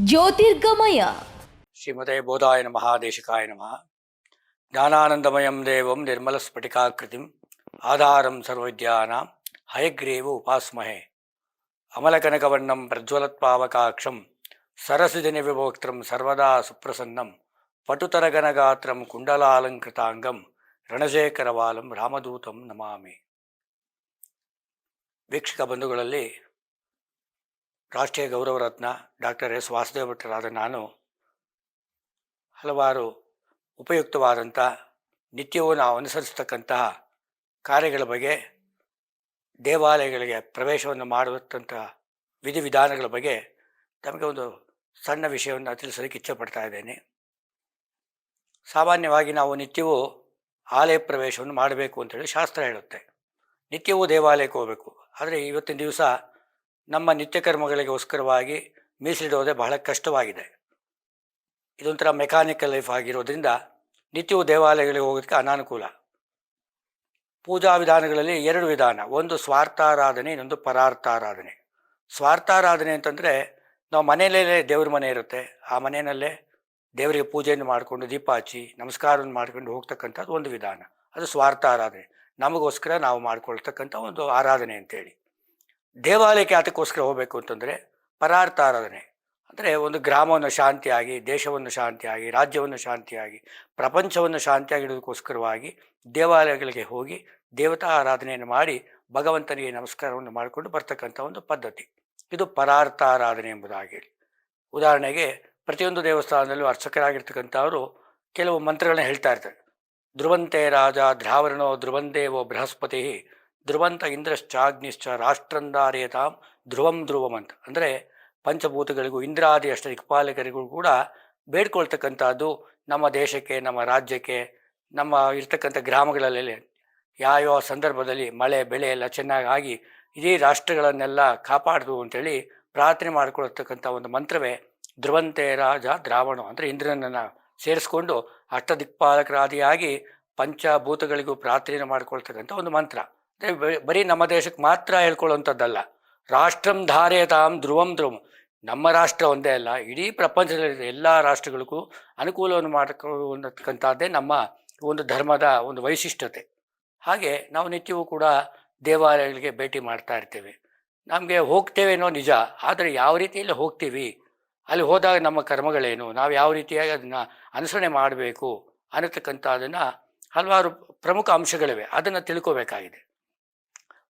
ಜ್ಯೋತಿರ್ಗಮಯ ಶ್ರೀಮತೆ ಬೋಧಾಯ ನಮಃ ದೇಶಿಕಾಯ ನಮಃ. ಜ್ಞಾನಾನಂದಮಯಂ ದೇವಂ ನಿರ್ಮಲಸ್ಫಟಿಕಾಕೃತಿಂ ಆಧಾರಂ ಸರ್ವವಿದ್ಯಾನಾಂ ಹಯಗ್ರೀವ ಉಪಾಸ್ಮಹೇ. ಅಮಲಕನಕವರ್ಣಂ ಪ್ರಜ್ವಲತ್ಪಾವಕಾಕ್ಷಂ ಸರಸಿಜನಿ ವಿಭೋಕ್ತಂ ಸರ್ವದಾ ಸುಪ್ರಸನ್ನಂ ಪಟುತರಗನಗಾತ್ರಂ ಕುಂಡಲಾಲಂಕೃತಾಂಗಂ ರಣಶೇಖರವಾಲಂ ರಾಮದೂತಂ ನಮಾಮಿ. ವೀಕ್ಷಕ ಬಂಧುಗಳಲ್ಲಿ ರಾಷ್ಟ್ರೀಯ ಗೌರವ ರತ್ನ ಡಾಕ್ಟರ್ ಎಸ್ ವಾಸುದೇವ ಭಟ್ಟರಾದ ನಾನು ಹಲವಾರು ಉಪಯುಕ್ತವಾದಂಥ ನಿತ್ಯವೂ ನಾವು ಅನುಸರಿಸ್ತಕ್ಕಂತಹ ಕಾರ್ಯಗಳ ಬಗ್ಗೆ, ದೇವಾಲಯಗಳಿಗೆ ಪ್ರವೇಶವನ್ನು ಮಾಡುವಂಥ ವಿಧಿವಿಧಾನಗಳ ಬಗ್ಗೆ ತಮಗೆ ಒಂದು ಸಣ್ಣ ವಿಷಯವನ್ನು ತಿಳಿಸೋದಕ್ಕೆ ಇಚ್ಛೆಪಡ್ತಾ ಇದ್ದೇನೆ. ಸಾಮಾನ್ಯವಾಗಿ ನಾವು ನಿತ್ಯವೂ ಆಲಯ ಪ್ರವೇಶವನ್ನು ಮಾಡಬೇಕು ಅಂತೇಳಿ ಶಾಸ್ತ್ರ ಹೇಳುತ್ತೆ. ನಿತ್ಯವೂ ದೇವಾಲಯಕ್ಕೆ ಹೋಗಬೇಕು. ಆದರೆ ಇವತ್ತಿನ ದಿವಸ ನಮ್ಮ ನಿತ್ಯ ಕರ್ಮಗಳಿಗೋಸ್ಕರವಾಗಿ ಮೀಸಲಿಡೋದೇ ಬಹಳ ಕಷ್ಟವಾಗಿದೆ. ಇದೊಂಥರ ಮೆಕ್ಯಾನಿಕಲ್ ಲೈಫ್ ಆಗಿರೋದ್ರಿಂದ ನಿತ್ಯವೂ ದೇವಾಲಯಗಳಿಗೆ ಹೋಗೋದಕ್ಕೆ ಅನಾನುಕೂಲ. ಪೂಜಾ ವಿಧಾನಗಳಲ್ಲಿ ಎರಡು ವಿಧಾನ, ಒಂದು ಸ್ವಾರ್ಥಾರಾಧನೆ, ಇನ್ನೊಂದು ಪರಾರ್ಥಾರಾಧನೆ. ಸ್ವಾರ್ಥಾರಾಧನೆ ಅಂತಂದರೆ ನಾವು ಮನೆಯಲ್ಲೇ ದೇವ್ರ ಮನೆ ಇರುತ್ತೆ, ಆ ಮನೆಯಲ್ಲೇ ದೇವರಿಗೆ ಪೂಜೆಯನ್ನು ಮಾಡಿಕೊಂಡು ದೀಪ ಹಚ್ಚಿ ನಮಸ್ಕಾರವನ್ನು ಮಾಡ್ಕೊಂಡು ಹೋಗ್ತಕ್ಕಂಥದ್ದು ಒಂದು ವಿಧಾನ. ಅದು ಸ್ವಾರ್ಥಾರಾಧನೆ, ನಮಗೋಸ್ಕರ ನಾವು ಮಾಡ್ಕೊಳ್ತಕ್ಕಂಥ ಒಂದು ಆರಾಧನೆ ಅಂತೇಳಿ. ದೇವಾಲಯಕ್ಕೆ ಅದಕ್ಕೋಸ್ಕರ ಹೋಗಬೇಕು ಅಂತಂದರೆ ಪರಾರ್ಥ ಆರಾಧನೆ ಅಂದರೆ ಒಂದು ಗ್ರಾಮವನ್ನು ಶಾಂತಿಯಾಗಿ, ದೇಶವನ್ನು ಶಾಂತಿಯಾಗಿ, ರಾಜ್ಯವನ್ನು ಶಾಂತಿಯಾಗಿ, ಪ್ರಪಂಚವನ್ನು ಶಾಂತಿಯಾಗಿ ಇಡೋದಕ್ಕೋಸ್ಕರವಾಗಿ ದೇವಾಲಯಗಳಿಗೆ ಹೋಗಿ ದೇವತಾ ಆರಾಧನೆಯನ್ನು ಮಾಡಿ ಭಗವಂತನಿಗೆ ನಮಸ್ಕಾರವನ್ನು ಮಾಡಿಕೊಂಡು ಬರ್ತಕ್ಕಂಥ ಒಂದು ಪದ್ಧತಿ. ಇದು ಪರಾರ್ಥ ಆರಾಧನೆ ಎಂಬುದಾಗಿ. ಉದಾಹರಣೆಗೆ ಪ್ರತಿಯೊಂದು ದೇವಸ್ಥಾನದಲ್ಲೂ ಅರ್ಚಕರಾಗಿರ್ತಕ್ಕಂಥವರು ಕೆಲವು ಮಂತ್ರಗಳನ್ನ ಹೇಳ್ತಾ ಇರ್ತಾರೆ. ಧ್ರುವಂತೆ ರಾಜ ದ್ರಾವರಣೋ ಧ್ರುವಂದೇವೋ ಬೃಹಸ್ಪತಿ ಧ್ರುವಂತ ಇಂದ್ರಶ್ಚಾಗ್ನಿಶ್ಚ ರಾಷ್ಟ್ರಂದಾರ್ಯತಾಂ ಧ್ರುವಂ ಧ್ರುವಂ ಅಂತ. ಅಂದರೆ ಪಂಚಭೂತಗಳಿಗೂ ಇಂದ್ರಾದಿ ಅಷ್ಟ ದಿಕ್ಪಾಲಕರಿಗೂ ಕೂಡ ಬೇಡ್ಕೊಳ್ತಕ್ಕಂಥದ್ದು ನಮ್ಮ ದೇಶಕ್ಕೆ, ನಮ್ಮ ರಾಜ್ಯಕ್ಕೆ, ನಮ್ಮ ಇರ್ತಕ್ಕಂಥ ಗ್ರಾಮಗಳಲ್ಲಿ ಯಾವ್ಯಾವ ಸಂದರ್ಭದಲ್ಲಿ ಮಳೆ ಬೆಳೆ ಎಲ್ಲ ಚೆನ್ನಾಗಿ ಇಡೀ ರಾಷ್ಟ್ರಗಳನ್ನೆಲ್ಲ ಕಾಪಾಡ್ದು ಅಂತೇಳಿ ಪ್ರಾರ್ಥನೆ ಮಾಡಿಕೊಳ್ತಕ್ಕಂಥ ಒಂದು ಮಂತ್ರವೇ ಧ್ರುವಂತೆ ರಾಜ ದ್ರಾವಣ. ಅಂದರೆ ಇಂದ್ರನನ್ನು ಸೇರಿಸ್ಕೊಂಡು ಅಷ್ಟದಿಕ್ಪಾಲಕರಾದಿಯಾಗಿ ಪಂಚಭೂತಗಳಿಗೂ ಪ್ರಾರ್ಥನೆ ಮಾಡಿಕೊಳ್ತಕ್ಕಂಥ ಒಂದು ಮಂತ್ರ. ಅಂದರೆ ಬರೀ ನಮ್ಮ ದೇಶಕ್ಕೆ ಮಾತ್ರ ಹೇಳ್ಕೊಳ್ಳುವಂಥದ್ದಲ್ಲ. ರಾಷ್ಟ್ರಂ ಧಾರ್ಯತಾಂ ಧ್ರುವಂ ಧ್ರುವಂ. ನಮ್ಮ ರಾಷ್ಟ್ರ ಒಂದೇ ಅಲ್ಲ, ಇಡೀ ಪ್ರಪಂಚದಲ್ಲಿರುವ ಎಲ್ಲ ರಾಷ್ಟ್ರಗಳಿಗೂ ಅನುಕೂಲವನ್ನು ಮಾಡಿಕೊಳ್ಳತಕ್ಕಂಥದ್ದೇ ನಮ್ಮ ಒಂದು ಧರ್ಮದ ಒಂದು ವೈಶಿಷ್ಟ್ಯತೆ. ಹಾಗೆ ನಾವು ನಿತ್ಯವೂ ಕೂಡ ದೇವಾಲಯಗಳಿಗೆ ಭೇಟಿ ಮಾಡ್ತಾ ಇರ್ತೇವೆ. ನಮಗೆ ಹೋಗ್ತೇವೆ ಅನ್ನೋ ನಿಜ, ಆದರೆ ಯಾವ ರೀತಿಯಲ್ಲಿ ಹೋಗ್ತೀವಿ, ಅಲ್ಲಿ ಹೋದಾಗ ನಮ್ಮ ಕರ್ಮಗಳೇನು, ನಾವು ಯಾವ ರೀತಿಯಾಗಿ ಅದನ್ನು ಅನುಸರಣೆ ಮಾಡಬೇಕು ಅನ್ನತಕ್ಕಂಥದ್ದನ್ನು ಹಲವಾರು ಪ್ರಮುಖ ಅಂಶಗಳಿವೆ, ಅದನ್ನು ತಿಳ್ಕೋಬೇಕಾಗಿದೆ.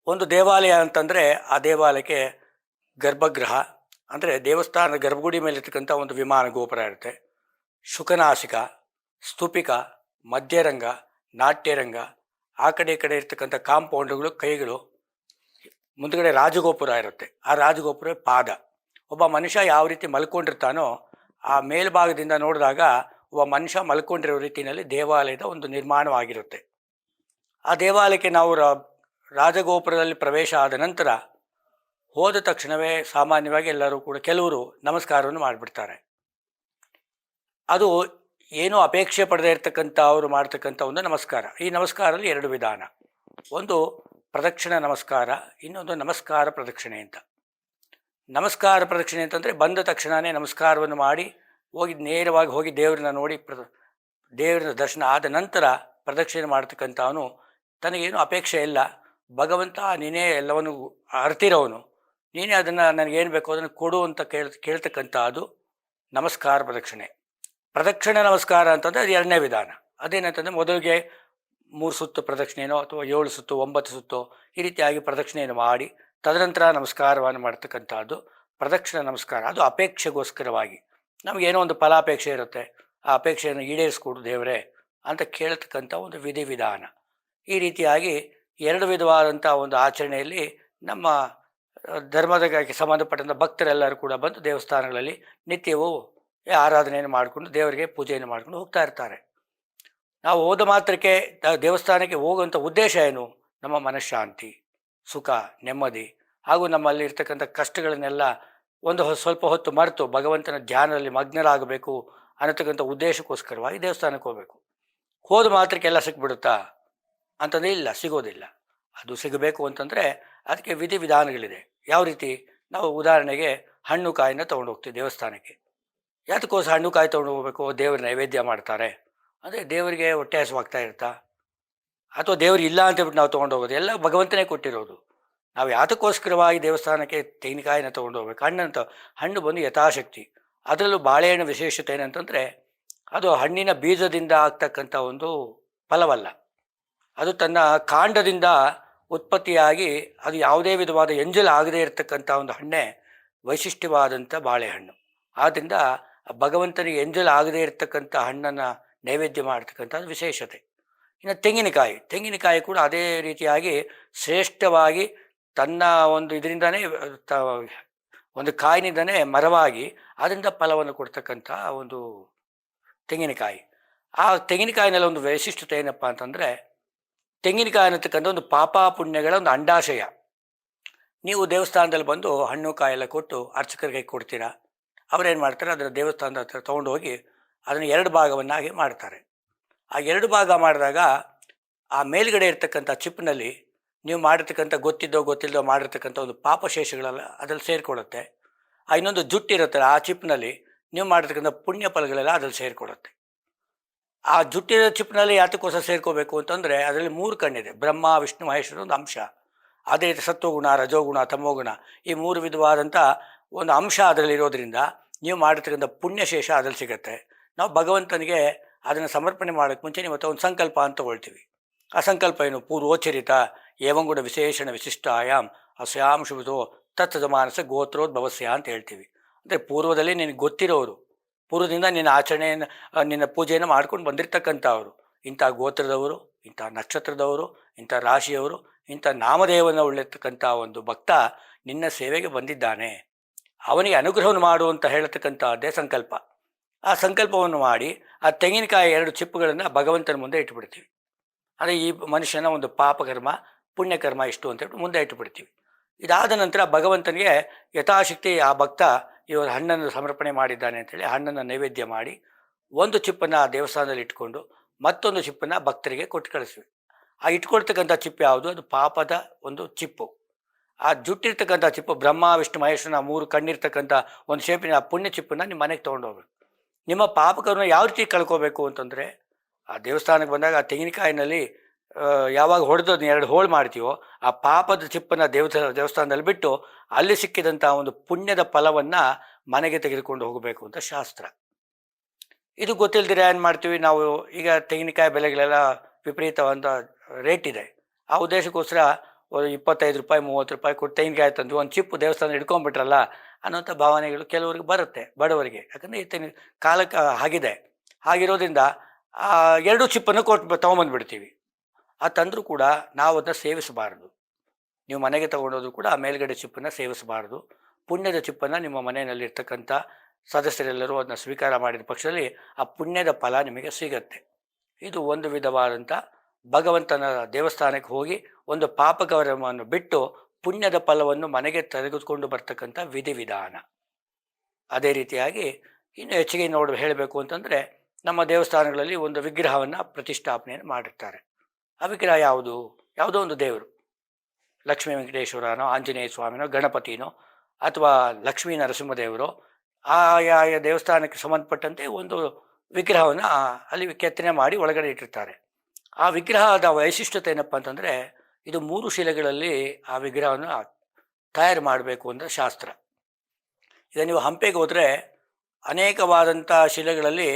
ಒಂದು ದೇವಾಲಯ ಅಂತಂದರೆ ಆ ದೇವಾಲಯಕ್ಕೆ ಗರ್ಭಗೃಹ ಅಂದರೆ ದೇವಸ್ಥಾನದ ಗರ್ಭಗುಡಿ ಮೇಲಿರ್ತಕ್ಕಂಥ ಒಂದು ವಿಮಾನ ಗೋಪುರ ಇರುತ್ತೆ, ಶುಕನಾಸಿಕ, ಸ್ತೂಪಿಕ, ಮಧ್ಯರಂಗ, ನಾಟ್ಯರಂಗ, ಆ ಕಡೆ ಈ ಕಡೆ ಇರ್ತಕ್ಕಂಥ ಕಾಂಪೌಂಡ್ಗಳು, ಕೈಗಳು, ಮುಂದುಗಡೆ ರಾಜಗೋಪುರ ಇರುತ್ತೆ. ಆ ರಾಜಗೋಪುರ ಪಾದ. ಒಬ್ಬ ಮನುಷ್ಯ ಯಾವ ರೀತಿ ಮಲ್ಕೊಂಡಿರ್ತಾನೋ ಆ ಮೇಲ್ಭಾಗದಿಂದ ನೋಡಿದಾಗ ಒಬ್ಬ ಮನುಷ್ಯ ಮಲ್ಕೊಂಡಿರೋ ರೀತಿಯಲ್ಲಿ ದೇವಾಲಯದ ಒಂದು ನಿರ್ಮಾಣವಾಗಿರುತ್ತೆ. ಆ ದೇವಾಲಯಕ್ಕೆ ನಾವು ರಾಜಗೋಪುರದಲ್ಲಿ ಪ್ರವೇಶ ಆದ ನಂತರ ಹೋದ ತಕ್ಷಣವೇ ಸಾಮಾನ್ಯವಾಗಿ ಎಲ್ಲರೂ ಕೂಡ ಕೆಲವರು ನಮಸ್ಕಾರವನ್ನು ಮಾಡಿಬಿಡ್ತಾರೆ. ಅದು ಏನೂ ಅಪೇಕ್ಷೆ ಪಡೆದೇ ಇರತಕ್ಕಂಥ ಅವರು ಮಾಡ್ತಕ್ಕಂಥ ಒಂದು ನಮಸ್ಕಾರ. ಈ ನಮಸ್ಕಾರದಲ್ಲಿ ಎರಡು ವಿಧಾನ, ಒಂದು ಪ್ರದಕ್ಷಿಣ ನಮಸ್ಕಾರ, ಇನ್ನೊಂದು ನಮಸ್ಕಾರ ಪ್ರದಕ್ಷಿಣೆ ಅಂತ. ನಮಸ್ಕಾರ ಪ್ರದಕ್ಷಿಣೆ ಅಂತಂದರೆ ಬಂದ ತಕ್ಷಣವೇ ನಮಸ್ಕಾರವನ್ನು ಮಾಡಿ ಹೋಗಿ ನೇರವಾಗಿ ಹೋಗಿ ದೇವರನ್ನ ನೋಡಿ ದೇವರ ದರ್ಶನ ಆದ ನಂತರ ಪ್ರದಕ್ಷಿಣೆ ಮಾಡ್ತಕ್ಕಂಥವನು ತನಗೇನು ಅಪೇಕ್ಷೆ ಇಲ್ಲ, ಭಗವಂತ ನೀನೇ ಎಲ್ಲವನ್ನು ಅರ್ತಿರೋವನು, ನೀನೇ ಅದನ್ನು ನನಗೇನು ಬೇಕೋ ಅದನ್ನು ಕೊಡು ಅಂತ ಕೇಳ್ತಕ್ಕಂಥ ಅದು ನಮಸ್ಕಾರ ಪ್ರದಕ್ಷಿಣೆ. ಪ್ರದಕ್ಷಿಣೆ ನಮಸ್ಕಾರ ಅಂತಂದರೆ ಅದು ಎರಡನೇ ವಿಧಾನ. ಅದೇನಂತಂದರೆ ಮೊದಲಿಗೆ 3 ಸುತ್ತು ಪ್ರದಕ್ಷಿಣೆನೋ ಅಥವಾ 7 ಸುತ್ತು 9 ಸುತ್ತು ಈ ರೀತಿಯಾಗಿ ಪ್ರದಕ್ಷಿಣೆಯನ್ನು ಮಾಡಿ ತದನಂತರ ನಮಸ್ಕಾರವನ್ನು ಮಾಡ್ತಕ್ಕಂಥದ್ದು ಪ್ರದಕ್ಷಿಣ ನಮಸ್ಕಾರ. ಅದು ಅಪೇಕ್ಷೆಗೋಸ್ಕರವಾಗಿ ನಮಗೇನೋ ಒಂದು ಫಲಾಪೇಕ್ಷೆ ಇರುತ್ತೆ, ಆ ಅಪೇಕ್ಷೆಯನ್ನು ಈಡೇರಿಸ್ಕೊಡು ದೇವರೇ ಅಂತ ಕೇಳ್ತಕ್ಕಂಥ ಒಂದು ವಿಧಿವಿಧಾನ. ಈ ರೀತಿಯಾಗಿ ಎರಡು ವಿಧವಾದಂಥ ಒಂದು ಆಚರಣೆಯಲ್ಲಿ ನಮ್ಮ ಧರ್ಮದಕ್ಕೆ ಸಂಬಂಧಪಟ್ಟಂಥ ಭಕ್ತರೆಲ್ಲರೂ ಕೂಡ ಬಂದು ದೇವಸ್ಥಾನಗಳಲ್ಲಿ ನಿತ್ಯವೂ ಆರಾಧನೆಯನ್ನು ಮಾಡಿಕೊಂಡು ದೇವರಿಗೆ ಪೂಜೆಯನ್ನು ಮಾಡ್ಕೊಂಡು ಹೋಗ್ತಾ ಇರ್ತಾರೆ. ನಾವು ಹೋದ ಮಾತ್ರಕ್ಕೆ ದೇವಸ್ಥಾನಕ್ಕೆ ಹೋಗುವಂಥ ಉದ್ದೇಶ ಏನು? ನಮ್ಮ ಮನಃಶಾಂತಿ, ಸುಖ, ನೆಮ್ಮದಿ ಹಾಗೂ ನಮ್ಮಲ್ಲಿ ಇರ್ತಕ್ಕಂಥ ಕಷ್ಟಗಳನ್ನೆಲ್ಲ ಒಂದು ಸ್ವಲ್ಪ ಹೊತ್ತು ಮರೆತು ಭಗವಂತನ ಧ್ಯಾನದಲ್ಲಿ ಮಗ್ನರಾಗಬೇಕು ಅನ್ನತಕ್ಕಂಥ ಉದ್ದೇಶಕ್ಕೋಸ್ಕರವಾಗಿ ದೇವಸ್ಥಾನಕ್ಕೆ ಹೋಗಬೇಕು. ಹೋದ ಮಾತ್ರಕ್ಕೆಲ್ಲ ಸಿಕ್ಬಿಡುತ್ತಾ ಅಂತಂದರೆ ಇಲ್ಲ, ಸಿಗೋದಿಲ್ಲ. ಅದು ಸಿಗಬೇಕು ಅಂತಂದರೆ ಅದಕ್ಕೆ ವಿಧಿವಿಧಾನಗಳಿದೆ. ಯಾವ ರೀತಿ? ನಾವು ಉದಾಹರಣೆಗೆ ಹಣ್ಣು ಕಾಯಿನ ತೊಗೊಂಡು ಹೋಗ್ತೀವಿ ದೇವಸ್ಥಾನಕ್ಕೆ. ಯಾತಕ್ಕೋಸ್ಕರ ಹಣ್ಣು ಕಾಯಿ ತೊಗೊಂಡು ಹೋಗಬೇಕು? ದೇವ್ರ ನೈವೇದ್ಯ ಮಾಡ್ತಾರೆ ಅಂದರೆ ದೇವರಿಗೆ ಹೊಟ್ಟೆ ಹಸುವಾಗ್ತಾ ಇರುತ್ತಾ, ಅಥವಾ ದೇವ್ರಿಗೆ ಇಲ್ಲ ಅಂತ ಹೇಳ್ಬಿಟ್ಟು ನಾವು ತೊಗೊಂಡು ಹೋಗೋದು? ಎಲ್ಲ ಭಗವಂತನೇ ಕೊಟ್ಟಿರೋದು. ನಾವು ಯಾತಕ್ಕೋಸ್ಕರವಾಗಿ ದೇವಸ್ಥಾನಕ್ಕೆ ತೆಂಗಿನಕಾಯಿನ ತೊಗೊಂಡು ಹೋಗ್ಬೇಕು? ಹಣ್ಣಂತ ಹಣ್ಣು ಬಂದು ಯಥಾಶಕ್ತಿ. ಅದರಲ್ಲೂ ಬಾಳೆಹಣ್ಣು ವಿಶೇಷತೆ ಏನಂತಂದರೆ, ಅದು ಹಣ್ಣಿನ ಬೀಜದಿಂದ ಆಗ್ತಕ್ಕಂಥ ಒಂದು ಫಲವಲ್ಲ. ಅದು ತನ್ನ ಕಾಂಡದಿಂದ ಉತ್ಪತ್ತಿಯಾಗಿ ಅದು ಯಾವುದೇ ವಿಧವಾದ ಎಂಜಲು ಆಗದೇ ಇರತಕ್ಕಂಥ ಒಂದು ಹಣ್ಣೇ ವೈಶಿಷ್ಟ್ಯವಾದಂಥ ಬಾಳೆಹಣ್ಣು. ಆದ್ದರಿಂದ ಭಗವಂತನಿಗೆ ಎಂಜಲು ಆಗದೇ ಇರತಕ್ಕಂಥ ಹಣ್ಣನ್ನು ನೈವೇದ್ಯ ಮಾಡ್ತಕ್ಕಂಥದ್ದು ವಿಶೇಷತೆ. ಇನ್ನು ತೆಂಗಿನಕಾಯಿ ಕೂಡ ಅದೇ ರೀತಿಯಾಗಿ ಶ್ರೇಷ್ಠವಾಗಿ ತನ್ನ ಒಂದು ಇದರಿಂದನೇ ಒಂದು ಕಾಯಿನಿಂದನೇ ಮರವಾಗಿ ಅದರಿಂದ ಫಲವನ್ನು ಕೊಡ್ತಕ್ಕಂಥ ಒಂದು ತೆಂಗಿನಕಾಯಿ. ಆ ತೆಂಗಿನಕಾಯಿನಲ್ಲಿ ಒಂದು ವೈಶಿಷ್ಟ್ಯತೆ ಏನಪ್ಪ ಅಂತಂದರೆ, ತೆಂಗಿನಕಾಯಿ ಅನ್ನತಕ್ಕಂಥ ಒಂದು ಪಾಪ ಪುಣ್ಯಗಳ ಒಂದು ಅಂಡಾಶಯ. ನೀವು ದೇವಸ್ಥಾನದಲ್ಲಿ ಬಂದು ಹಣ್ಣು ಕಾಯೆಲ್ಲ ಕೊಟ್ಟು ಅರ್ಚಕರಿಗೆ ಕೊಡ್ತೀರಾ, ಅವರೇನು ಮಾಡ್ತಾರೆ, ಅದರ ದೇವಸ್ಥಾನದ ಹತ್ರ ತೊಗೊಂಡು ಹೋಗಿ ಅದನ್ನು 2 ಭಾಗವನ್ನಾಗಿ ಮಾಡ್ತಾರೆ. ಆ 2 ಭಾಗ ಮಾಡಿದಾಗ ಆ ಮೇಲ್ಗಡೆ ಇರ್ತಕ್ಕಂಥ ಚಿಪ್ನಲ್ಲಿ ನೀವು ಮಾಡಿರ್ತಕ್ಕಂಥ ಗೊತ್ತಿಲ್ಲದೋ ಮಾಡಿರ್ತಕ್ಕಂಥ ಒಂದು ಪಾಪಶೇಷಗಳೆಲ್ಲ ಅದ್ರಲ್ಲಿ ಸೇರಿಕೊಳ್ಳುತ್ತೆ. ಆ ಇನ್ನೊಂದು ಜುಟ್ಟಿರುತ್ತಲ್ಲ ಆ ಚಿಪ್ನಲ್ಲಿ ನೀವು ಮಾಡಿರ್ತಕ್ಕಂಥ ಪುಣ್ಯ ಫಲಗಳೆಲ್ಲ ಅದ್ರಲ್ಲಿ ಸೇರಿಕೊಳ್ಳುತ್ತೆ. ಆ ಜುಟ್ಟಿನ ಚಿಪ್ನಲ್ಲಿ ಯಾತಕ್ಕೋಸ್ಕರ ಸೇರ್ಕೋಬೇಕು ಅಂತಂದರೆ, ಅದರಲ್ಲಿ 3 ಕಣ್ಣಿದೆ: ಬ್ರಹ್ಮ, ವಿಷ್ಣು, ಮಹೇಶ್ವರ ಒಂದು ಅಂಶ. ಅದೇ ರೀತಿ ಸತ್ವಗುಣ, ರಜೋಗುಣ, ತಮೋಗುಣ, ಈ 3 ವಿಧವಾದಂಥ ಒಂದು ಅಂಶ ಅದರಲ್ಲಿರೋದ್ರಿಂದ ನೀವು ಮಾಡಿರ್ತಕ್ಕಂಥ ಪುಣ್ಯಶೇಷ ಅದ್ರಲ್ಲಿ ಸಿಗುತ್ತೆ. ನಾವು ಭಗವಂತನಿಗೆ ಅದನ್ನು ಸಮರ್ಪಣೆ ಮಾಡೋಕ್ಕೆ ಮುಂಚೆ ಇವತ್ತು ಒಂದು ಸಂಕಲ್ಪ ಅಂತ ತಗೊಳ್ತೀವಿ. ಆ ಸಂಕಲ್ಪ ಏನು? ಪೂರ್ವೋಚ್ಚರಿತ ಏವಂಗುಣ ವಿಶೇಷಣ ವಿಶಿಷ್ಟಾಯಾಮ್ ಅಸ್ಯಾಂ ಶುಭದೋ ತತ್ಸಮಾನಸ ಗೋತ್ರೋದ್ಭವಸ್ಯ ಅಂತ ಹೇಳ್ತೀವಿ. ಅಂದರೆ ಪೂರ್ವದಲ್ಲಿ ನಿನಗೆ ಗೊತ್ತಿರೋರು, ಪೂರ್ವದಿಂದ ನಿನ್ನ ಆಚರಣೆಯನ್ನು ನಿನ್ನ ಪೂಜೆಯನ್ನು ಮಾಡ್ಕೊಂಡು ಬಂದಿರತಕ್ಕಂಥವರು, ಇಂಥ ಗೋತ್ರದವರು, ಇಂಥ ನಕ್ಷತ್ರದವರು, ಇಂಥ ರಾಶಿಯವರು, ಇಂಥ ನಾಮದೇವನ ಉಳ್ಳಿರ್ತಕ್ಕಂಥ ಒಂದು ಭಕ್ತ ನಿನ್ನ ಸೇವೆಗೆ ಬಂದಿದ್ದಾನೆ, ಅವನಿಗೆ ಅನುಗ್ರಹವನ್ನು ಮಾಡು ಅಂತ ಹೇಳತಕ್ಕಂಥದ್ದೇ ಸಂಕಲ್ಪ. ಆ ಸಂಕಲ್ಪವನ್ನು ಮಾಡಿ ಆ ತೆಂಗಿನಕಾಯಿ 2 ಚಿಪ್ಪುಗಳನ್ನು ಭಗವಂತನ ಮುಂದೆ ಇಟ್ಟುಬಿಡ್ತೀವಿ. ಅದೇ ಈ ಮನುಷ್ಯನ ಒಂದು ಪಾಪಕರ್ಮ ಪುಣ್ಯಕರ್ಮ ಇಷ್ಟು ಅಂತೇಳಿ ಮುಂದೆ ಇಟ್ಟುಬಿಡ್ತೀವಿ. ಇದಾದ ನಂತರ ಭಗವಂತನಿಗೆ ಯಥಾಶಕ್ತಿ ಆ ಭಕ್ತ ಇವರು ಹಣ್ಣನ್ನು ಸಮರ್ಪಣೆ ಮಾಡಿದ್ದಾನೆ ಅಂತೇಳಿ ಹಣ್ಣನ್ನು ನೈವೇದ್ಯ ಮಾಡಿ ಒಂದು ಚಿಪ್ಪನ್ನು ದೇವಸ್ಥಾನದಲ್ಲಿ ಇಟ್ಕೊಂಡು ಮತ್ತೊಂದು ಚಿಪ್ಪನ್ನು ಭಕ್ತರಿಗೆ ಕೊಟ್ಟು ಕಳಿಸ್ವಿ. ಆ ಇಟ್ಕೊಳ್ತಕ್ಕಂಥ ಚಿಪ್ಪು ಯಾವುದು? ಅದು ಪಾಪದ ಒಂದು ಚಿಪ್ಪು. ಆ ಜುಟ್ಟಿರ್ತಕ್ಕಂಥ ಚಿಪ್ಪು ಬ್ರಹ್ಮ, ವಿಷ್ಣು, ಮಹೇಶ್ವರನ 3 ಕಣ್ಣಿರ್ತಕ್ಕಂಥ ಒಂದು ಶೇಪಿನ ಆ ಪುಣ್ಯ ಚಿಪ್ಪನ್ನು ನಿಮ್ಮ ಮನೆಗೆ ತೊಗೊಂಡೋಗ್ಬೇಕು. ನಿಮ್ಮ ಪಾಪಕರನ್ನು ಯಾವ ರೀತಿ ಕಳ್ಕೋಬೇಕು ಅಂತಂದರೆ, ಆ ದೇವಸ್ಥಾನಕ್ಕೆ ಬಂದಾಗ ಆ ತೆಂಗಿನಕಾಯಿನಲ್ಲಿ ಯಾವಾಗ ಹೊಡೆದು 2 ಹೋಳು ಮಾಡ್ತೀವೋ ಆ ಪಾಪದ ಚಿಪ್ಪನ್ನು ದೇವಸ್ಥಾನದಲ್ಲಿ ಬಿಟ್ಟು ಅಲ್ಲಿ ಸಿಕ್ಕಿದಂಥ ಒಂದು ಪುಣ್ಯದ ಫಲವನ್ನು ಮನೆಗೆ ತೆಗೆದುಕೊಂಡು ಹೋಗಬೇಕು ಅಂತ ಶಾಸ್ತ್ರ. ಇದು ಗೊತ್ತಿಲ್ದಿರ ಏನು ಮಾಡ್ತೀವಿ ನಾವು? ಈಗ ತೆಂಗಿನಕಾಯಿ ಬೆಲೆಗಳೆಲ್ಲ ವಿಪರೀತವಂತ ರೇಟ್ ಇದೆ. ಆ ಉದ್ದೇಶಕ್ಕೋಸ್ಕರ ಒಂದು 25 ರೂಪಾಯಿ 30 ರೂಪಾಯಿ ಕೊಟ್ಟು ತೆಂಗಿನಕಾಯಿ ತಂದು ಒಂದು ಚಿಪ್ಪು ದೇವಸ್ಥಾನ ಹಿಡ್ಕೊಂಡ್ಬಿಟ್ರಲ್ಲ ಅನ್ನೋಂಥ ಭಾವನೆಗಳು ಕೆಲವರಿಗೆ ಬರುತ್ತೆ, ಬಡವರಿಗೆ. ಯಾಕಂದರೆ ಈ ಕಾಲಕ್ಕೆ ಆಗಿದೆ. ಹಾಗಿರೋದ್ರಿಂದ 2 ಚಿಪ್ಪನ್ನು ಕೊಟ್ಟು ತೊಗೊಂಬಂದುಬಿಡ್ತೀವಿ. ಆ ತಂದರೂ ಕೂಡ ನಾವು ಅದನ್ನ ಸೇವಿಸಬಾರ್ದು. ನೀವು ಮನೆಗೆ ತೊಗೊಂಡೋದು ಕೂಡ ಆ ಮೇಲ್ಗಡೆ ಚಿಪ್ಪನ್ನು ಸೇವಿಸಬಾರ್ದು. ಪುಣ್ಯದ ಚಿಪ್ಪನ್ನು ನಿಮ್ಮ ಮನೆಯಲ್ಲಿರ್ತಕ್ಕಂಥ ಸದಸ್ಯರೆಲ್ಲರೂ ಅದನ್ನ ಸ್ವೀಕಾರ ಮಾಡಿದ ಪಕ್ಷದಲ್ಲಿ ಆ ಪುಣ್ಯದ ಫಲ ನಿಮಗೆ ಸಿಗತ್ತೆ. ಇದು ಒಂದು ವಿಧವಾದಂಥ ಭಗವಂತನ ದೇವಸ್ಥಾನಕ್ಕೆ ಹೋಗಿ ಒಂದು ಪಾಪಕರ್ಮವನ್ನು ಬಿಟ್ಟು ಪುಣ್ಯದ ಫಲವನ್ನು ಮನೆಗೆ ತೆಗೆದುಕೊಂಡು ಬರ್ತಕ್ಕಂಥ ವಿಧಿವಿಧಾನ. ಅದೇ ರೀತಿಯಾಗಿ ಇನ್ನು ಹೆಚ್ಚಿಗೆ ಹೇಳಬೇಕು ಅಂತಂದರೆ, ನಮ್ಮ ದೇವಸ್ಥಾನಗಳಲ್ಲಿ ಒಂದು ವಿಗ್ರಹವನ್ನು ಪ್ರತಿಷ್ಠಾಪನೆಯನ್ನು ಮಾಡಿರ್ತಾರೆ. ಆ ವಿಗ್ರಹ ಯಾವುದೋ ಒಂದು ದೇವರು, ಲಕ್ಷ್ಮೀ ವೆಂಕಟೇಶ್ವರನೋ, ಆಂಜನೇಯ ಸ್ವಾಮಿನೋ, ಗಣಪತಿನೋ, ಅಥವಾ ಲಕ್ಷ್ಮೀ ನರಸಿಂಹದೇವರೋ, ಆಯಾ ದೇವಸ್ಥಾನಕ್ಕೆ ಸಂಬಂಧಪಟ್ಟಂತೆ ಒಂದು ವಿಗ್ರಹವನ್ನು ಅಲ್ಲಿ ಕೆತ್ತನೆ ಮಾಡಿ ಒಳಗಡೆ ಇಟ್ಟಿರ್ತಾರೆ. ಆ ವಿಗ್ರಹದ ವೈಶಿಷ್ಟ್ಯತೆ ಏನಪ್ಪ ಅಂತಂದರೆ, ಇದು 3 ಶಿಲೆಗಳಲ್ಲಿ ಆ ವಿಗ್ರಹವನ್ನು ತಯಾರು ಮಾಡಬೇಕು ಅಂತ ಶಾಸ್ತ್ರ. ಈಗ ನೀವು ಹಂಪೆಗೆ ಹೋದರೆ ಅನೇಕವಾದಂಥ ಶಿಲೆಗಳಲ್ಲಿ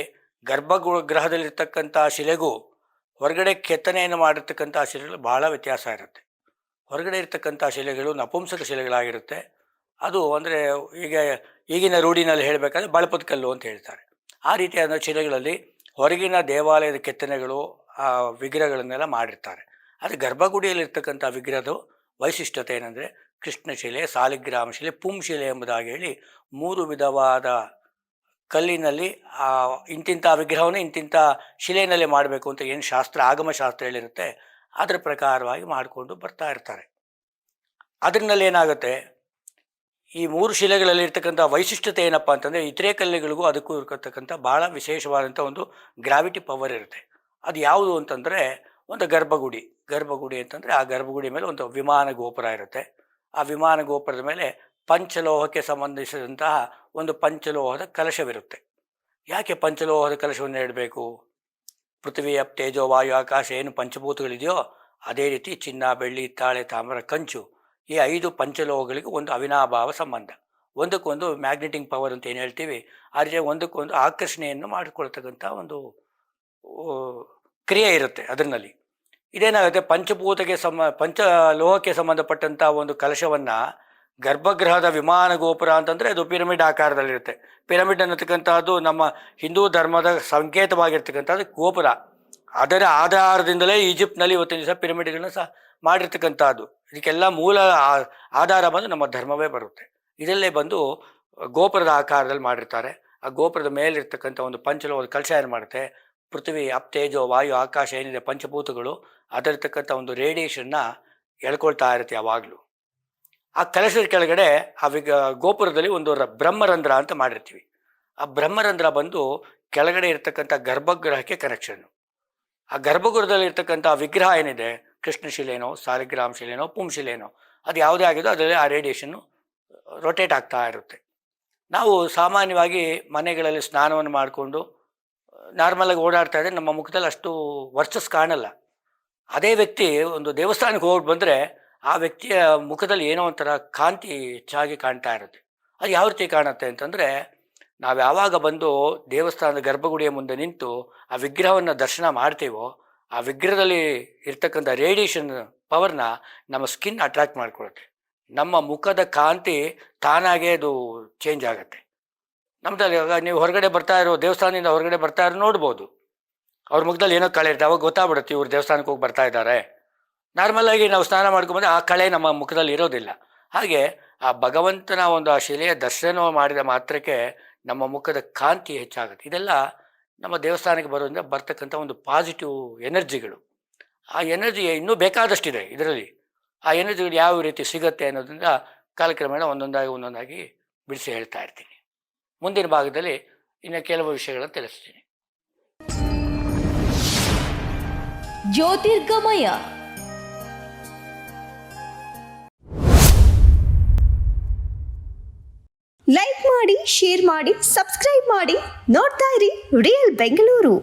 ಗರ್ಭಗೃಹದಲ್ಲಿರ್ತಕ್ಕಂಥ ಶಿಲೆಗೂ ಹೊರಗಡೆ ಕೆತ್ತನೆಯನ್ನು ಮಾಡಿರ್ತಕ್ಕಂಥ ಶಿಲೆಗಳು ಭಾಳ ವ್ಯತ್ಯಾಸ ಇರುತ್ತೆ. ಹೊರಗಡೆ ಇರ್ತಕ್ಕಂಥ ಶಿಲೆಗಳು ನಪುಂಸಕ ಶಿಲೆಗಳಾಗಿರುತ್ತೆ. ಅದು ಅಂದರೆ ಈಗಿನ ರೂಢಿನಲ್ಲಿ ಹೇಳಬೇಕಾದ್ರೆ ಬಳಪದ ಕಲ್ಲು ಅಂತ ಹೇಳ್ತಾರೆ. ಆ ರೀತಿಯಾದ ಶಿಲೆಗಳಲ್ಲಿ ಹೊರಗಿನ ದೇವಾಲಯದ ಕೆತ್ತನೆಗಳು ಆ ವಿಗ್ರಹಗಳನ್ನೆಲ್ಲ ಮಾಡಿರ್ತಾರೆ. ಆದರೆ ಗರ್ಭಗುಡಿಯಲ್ಲಿರ್ತಕ್ಕಂಥ ವಿಗ್ರಹದ ವೈಶಿಷ್ಟ್ಯತೆ ಏನಂದರೆ, ಕೃಷ್ಣಶಿಲೆ, ಸಾಲಿಗ್ರಾಮ ಶಿಲೆ, ಪುಂಶಿಲೆ ಎಂಬುದಾಗಿ ಹೇಳಿ 3 ವಿಧವಾದ ಕಲ್ಲಿನಲ್ಲಿ ಇಂತಿಂಥ ವಿಗ್ರಹವನ್ನು ಇಂತಿಂಥ ಶಿಲೆಯಲ್ಲಿ ಮಾಡಬೇಕು ಅಂತ ಏನು ಶಾಸ್ತ್ರ, ಆಗಮಶಾಸ್ತ್ರ ಹೇಳಿರುತ್ತೆ, ಅದರ ಪ್ರಕಾರವಾಗಿ ಮಾಡಿಕೊಂಡು ಬರ್ತಾ ಇರ್ತಾರೆ. ಅದರಲ್ಲಿ ಏನಾಗುತ್ತೆ, ಈ 3 ಶಿಲೆಗಳಲ್ಲಿ ಇರ್ತಕ್ಕಂಥ ವೈಶಿಷ್ಟ್ಯತೆ ಏನಪ್ಪ ಅಂತಂದರೆ, ಇತರೆ ಕಲ್ಲುಗಳಿಗೂ ಅದಕ್ಕೂ ಇರತಕ್ಕಂಥ ಭಾಳ ವಿಶೇಷವಾದಂಥ ಒಂದು ಗ್ರಾವಿಟಿ ಪವರ್ ಇರುತ್ತೆ. ಅದು ಯಾವುದು ಅಂತಂದರೆ, ಒಂದು ಗರ್ಭಗುಡಿ ಅಂತಂದರೆ ಆ ಗರ್ಭಗುಡಿ ಮೇಲೆ ಒಂದು ವಿಮಾನ ಗೋಪುರ ಇರುತ್ತೆ. ಆ ವಿಮಾನ ಗೋಪುರದ ಮೇಲೆ ಪಂಚಲೋಹಕ್ಕೆ ಸಂಬಂಧಿಸಿದಂತಹ ಒಂದು ಪಂಚಲೋಹದ ಕಲಶವಿರುತ್ತೆ. ಯಾಕೆ ಪಂಚಲೋಹದ ಕಲಶವನ್ನು ಇಡಬೇಕು? ಪೃಥ್ವಿ, ಅಪ್, ತೇಜೋ, ವಾಯು, ಆಕಾಶ ಏನು ಪಂಚಭೂತಗಳಿದೆಯೋ ಅದೇ ರೀತಿ ಚಿನ್ನ, ಬೆಳ್ಳಿ, ತಾಳೆ, ತಾಮ್ರ, ಕಂಚು ಈ 5 ಪಂಚಲೋಹಗಳಿಗೆ ಒಂದು ಅವಿನಾಭಾವ ಸಂಬಂಧ. ಒಂದಕ್ಕೊಂದು ಮ್ಯಾಗ್ನೆಟಿಂಗ್ ಪವರ್ ಅಂತ ಏನು ಹೇಳ್ತೀವಿ, ಆ ರೀತಿ ಒಂದಕ್ಕೊಂದು ಆಕರ್ಷಣೆಯನ್ನು ಮಾಡಿಕೊಳ್ತಕ್ಕಂಥ ಒಂದು ಕ್ರಿಯೆ ಇರುತ್ತೆ ಅದರಲ್ಲಿ. ಇದೇನಾಗುತ್ತೆ, ಪಂಚಲೋಹಕ್ಕೆ ಸಂಬಂಧಪಟ್ಟಂಥ ಒಂದು ಕಲಶವನ್ನು ಗರ್ಭಗೃಹದ ವಿಮಾನ ಗೋಪುರ ಅಂತಂದರೆ ಅದು ಪಿರಮಿಡ್ ಆಕಾರದಲ್ಲಿರುತ್ತೆ. ಪಿರಮಿಡ್ ಅನ್ನತಕ್ಕಂಥದ್ದು ನಮ್ಮ ಹಿಂದೂ ಧರ್ಮದ ಸಂಕೇತವಾಗಿರ್ತಕ್ಕಂಥದ್ದು ಗೋಪುರ. ಅದರ ಆಧಾರದಿಂದಲೇ ಈಜಿಪ್ಟ್ನಲ್ಲಿ ಇವತ್ತಿನ ದಿವಸ ಪಿರಮಿಡ್ಗಳನ್ನ ಸಹ ಮಾಡಿರ್ತಕ್ಕಂಥದ್ದು. ಇದಕ್ಕೆಲ್ಲ ಮೂಲ ಆಧಾರ ಬಂದು ನಮ್ಮ ಧರ್ಮವೇ ಬರುತ್ತೆ. ಇದರಲ್ಲೇ ಬಂದು ಗೋಪುರದ ಆಕಾರದಲ್ಲಿ ಮಾಡಿರ್ತಾರೆ. ಆ ಗೋಪುರದ ಮೇಲಿರ್ತಕ್ಕಂಥ ಒಂದು ಪಂಚಲೋಹದ ಕಲಶ ಏನು ಮಾಡುತ್ತೆ, ಪೃಥ್ವಿ, ಅಪ್, ತೇಜೋ, ವಾಯು, ಆಕಾಶ ಏನಿದೆ ಪಂಚಭೂತಗಳು ಅದರತಕ್ಕಂಥ ಒಂದು ರೇಡಿಯೇಷನ್ನ ಎಳ್ಕೊಳ್ತಾ ಇರುತ್ತೆ ಯಾವಾಗಲೂ. ಆ ಕಲಶದ ಕೆಳಗಡೆ ಗೋಪುರದಲ್ಲಿ ಒಂದು ಬ್ರಹ್ಮರಂಧ್ರ ಅಂತ ಮಾಡಿರ್ತೀವಿ. ಆ ಬ್ರಹ್ಮರಂಧ್ರ ಬಂದು ಕೆಳಗಡೆ ಇರ್ತಕ್ಕಂಥ ಗರ್ಭಗೃಹಕ್ಕೆ ಕನೆಕ್ಷನ್ನು. ಆ ಗರ್ಭಗೃಹದಲ್ಲಿ ಇರ್ತಕ್ಕಂಥ ವಿಗ್ರಹ ಏನಿದೆ, ಕೃಷ್ಣಶಿಲೇನೋ, ಸಾಲಿಗ್ರಾಮ ಶಿಲೇನೋ, ಪುಂಶಿಲೇನೋ, ಅದು ಯಾವುದೇ ಆಗಿದೋ ಅದರಲ್ಲಿ ಆ ರೇಡಿಯೇಷನ್ನು ರೊಟೇಟ್ ಆಗ್ತಾ ಇರುತ್ತೆ. ನಾವು ಸಾಮಾನ್ಯವಾಗಿ ಮನೆಗಳಲ್ಲಿ ಸ್ನಾನವನ್ನು ಮಾಡಿಕೊಂಡು ನಾರ್ಮಲಾಗಿ ಓಡಾಡ್ತಾ ಇದ್ದರೆ ನಮ್ಮ ಮುಖದಲ್ಲಿ ಅಷ್ಟು ವರ್ಚಸ್ ಕಾಣಲ್ಲ. ಅದೇ ವ್ಯಕ್ತಿ ಒಂದು ದೇವಸ್ಥಾನಕ್ಕೆ ಹೋಗಿ ಬಂದರೆ ಆ ವ್ಯಕ್ತಿಯ ಮುಖದಲ್ಲಿ ಏನೋ ಒಂಥರ ಕಾಂತಿ ಹೆಚ್ಚಾಗಿ ಕಾಣ್ತಾ ಇರುತ್ತೆ. ಅದು ಯಾವ ರೀತಿ ಕಾಣುತ್ತೆ ಅಂತಂದರೆ, ನಾವು ಯಾವಾಗ ಬಂದು ದೇವಸ್ಥಾನದ ಗರ್ಭಗುಡಿಯ ಮುಂದೆ ನಿಂತು ಆ ವಿಗ್ರಹವನ್ನು ದರ್ಶನ ಮಾಡ್ತೀವೋ ಆ ವಿಗ್ರಹದಲ್ಲಿ ಇರ್ತಕ್ಕಂಥ ರೇಡಿಯೇಷನ್ ಪವರ್ನ ನಮ್ಮ ಸ್ಕಿನ್ ಅಟ್ರಾಕ್ಟ್ ಮಾಡಿಕೊಳುತ್ತೆ. ನಮ್ಮ ಮುಖದ ಕಾಂತಿ ತಾನಾಗೇ ಅದು ಚೇಂಜ್ ಆಗುತ್ತೆ. ನಮ್ಮದಲ್ಲಿ ನೀವು ಹೊರಗಡೆ ಬರ್ತಾ ಇರೋ ದೇವಸ್ಥಾನದಿಂದ ಹೊರಗಡೆ ಬರ್ತಾ ಇರೋ ನೋಡ್ಬೋದು, ಅವ್ರ ಮುಖದಲ್ಲಿ ಏನೋ ಕಳೆ ಇರುತ್ತೆ. ಅವಾಗ ಗೊತ್ತಾಗ್ಬಿಡುತ್ತೆ ಇವ್ರು ದೇವಸ್ಥಾನಕ್ಕೆ ಹೋಗಿ ಬರ್ತಾ ಇದ್ದಾರೆ. ನಾರ್ಮಲಾಗಿ ನಾವು ಸ್ನಾನ ಮಾಡ್ಕೊಂಡ್ಬಂದ್ರೆ ಆ ಕಳೆ ನಮ್ಮ ಮುಖದಲ್ಲಿ ಇರೋದಿಲ್ಲ. ಹಾಗೆ ಆ ಭಗವಂತನ ಒಂದು ಆ ಶಿಲೆಯ ದರ್ಶನ ಮಾಡಿದ ಮಾತ್ರಕ್ಕೆ ನಮ್ಮ ಮುಖದ ಕಾಂತಿ ಹೆಚ್ಚಾಗುತ್ತೆ. ಇದೆಲ್ಲ ನಮ್ಮ ದೇವಸ್ಥಾನಕ್ಕೆ ಬರೋದ್ರಿಂದ ಬರ್ತಕ್ಕಂಥ ಒಂದು ಪಾಸಿಟಿವ್ ಎನರ್ಜಿಗಳು. ಆ ಎನರ್ಜಿ ಇನ್ನೂ ಬೇಕಾದಷ್ಟಿದೆ ಇದರಲ್ಲಿ. ಆ ಎನರ್ಜಿಗಳು ಯಾವ ರೀತಿ ಸಿಗುತ್ತೆ ಅನ್ನೋದ್ರಿಂದ ಕಾಲಕ್ರಮೇಣ ಒಂದೊಂದಾಗಿ ಬಿಡಿಸಿ ಹೇಳ್ತಾ ಇರ್ತೀನಿ. ಮುಂದಿನ ಭಾಗದಲ್ಲಿ ಇನ್ನು ಕೆಲವು ವಿಷಯಗಳನ್ನು ತಿಳಿಸ್ತೀನಿ. ಜ್ಯೋತಿರ್ಗಮಯ. ಲೈಕ್ ಮಾಡಿ, ಶೇರ್ ಮಾಡಿ, ಸಬ್ಸ್ಕ್ರೈಬ್ ಮಾಡಿ. ನೋಡ್ತಾ ಇರಿ ರಿಯಲ್ ಬೆಂಗಳೂರು.